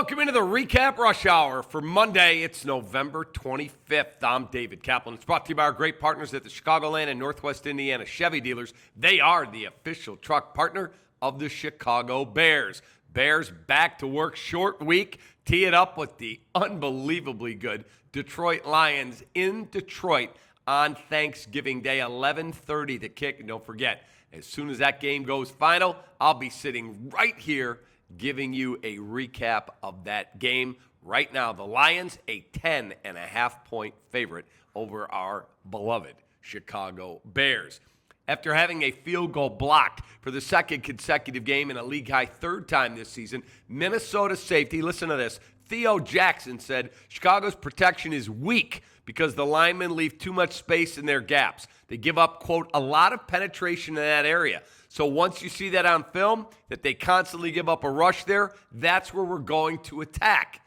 Welcome into the REKAP Rush Hour for Monday. It's November 25th. I'm David Kaplan. It's brought to you by our great partners at the Chicagoland and Northwest Indiana Chevy dealers. They are the official truck partner of the Chicago Bears. Bears back to work, short week. Tee it up with the unbelievably good Detroit Lions in Detroit on Thanksgiving Day, 11:30 to kick. And don't forget, as soon as that game goes final, I'll be sitting right here giving you a recap of that game. Right now, the Lions, a 10.5-point favorite over our beloved Chicago Bears. After having a field goal blocked for the second consecutive game and a league-high third time this season, Minnesota safety, listen to this, Theo Jackson said Chicago's protection is weak because the linemen leave too much space in their gaps. They give up, quote, a lot of penetration in that area. So once you see that on film, that they constantly give up a rush there, that's where we're going to attack.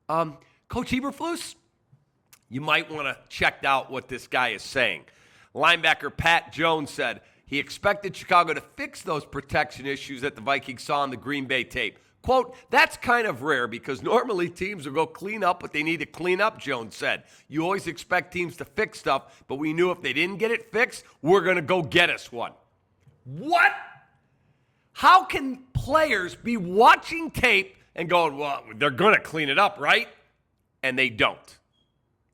Coach Eberflus, you might want to check out what this guy is saying. Linebacker Pat Jones said he expected Chicago to fix those protection issues that the Vikings saw on the Green Bay tape. Quote, that's kind of rare because normally teams will go clean up what they need to clean up, Jones said. You always expect teams to fix stuff, but we knew if they didn't get it fixed, we're going to go get us one. What? How can players be watching tape and going, well, they're going to clean it up, right? And they don't.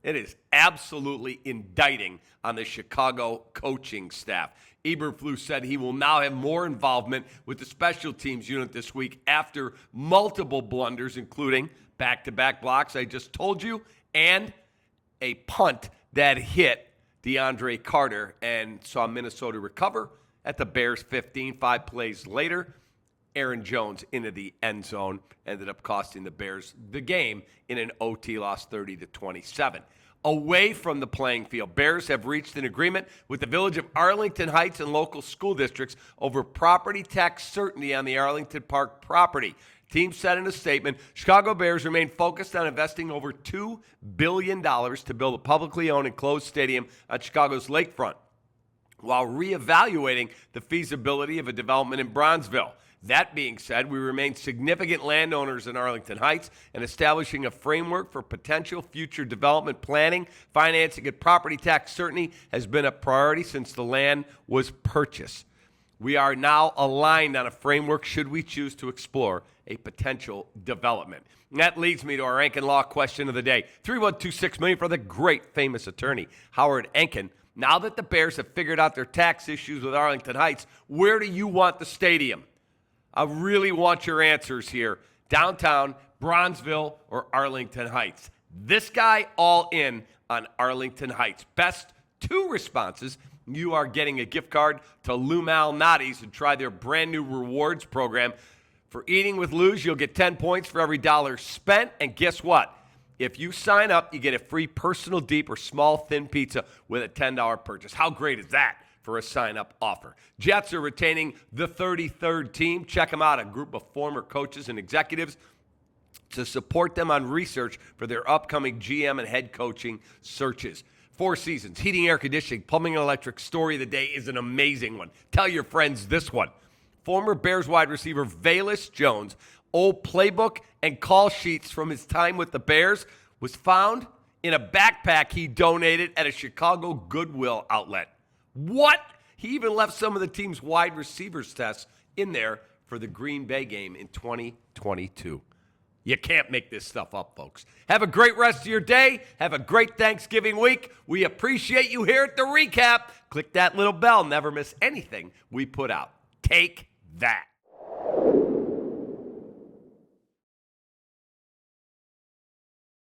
It is absolutely indicting on the Chicago coaching staff. Eberflus said he will now have more involvement with the special teams unit this week after multiple blunders, including back-to-back blocks, I just told you, and a punt that hit DeAndre Carter and saw Minnesota recover at the Bears 15. 5 plays later, Aaron Jones into the end zone ended up costing the Bears the game in an OT loss 30-27. Away from the playing field, Bears have reached an agreement with the village of Arlington Heights and local school districts over property tax certainty on the Arlington Park property. Team said in a statement, Chicago Bears remain focused on investing over $2 billion to build a publicly owned enclosed stadium on Chicago's lakefront, while reevaluating the feasibility of a development in Bronzeville. That being said, we remain significant landowners in Arlington Heights, and establishing a framework for potential future development planning, financing, and property tax certainty has been a priority since the land was purchased. We are now aligned on a framework should we choose to explore a potential development. And that leads me to our Enkin Law question of the day. 3126 million for the great famous attorney, Howard Enkin. Now that the Bears have figured out their tax issues with Arlington Heights, where do you want the stadium? I really want your answers here. Downtown, Bronzeville, or Arlington Heights. This guy all in on Arlington Heights. Best 2 responses. You are getting a gift card to Lou Malnati's and try their brand new rewards program. For eating with Lou's, you'll get 10 points for every dollar spent. And guess what? If you sign up, you get a free personal deep or small thin pizza with a $10 purchase. How great is that for a sign-up offer? Jets are retaining the 33rd team. Check them out, a group of former coaches and executives to support them on research for their upcoming GM and head coaching searches. 4 seasons, heating, air conditioning, plumbing, and electric. Story of the day is an amazing one. Tell your friends this one. Former Bears wide receiver Velus Jones' old playbook and call sheets from his time with the Bears was found in a backpack he donated at a Chicago Goodwill outlet. What? He even left some of the team's wide receivers tests in there for the Green Bay game in 2022. You can't make this stuff up, folks. Have a great rest of your day. Have a great Thanksgiving week. We appreciate you here at the REKAP. Click that little bell. Never miss anything we put out. Take that.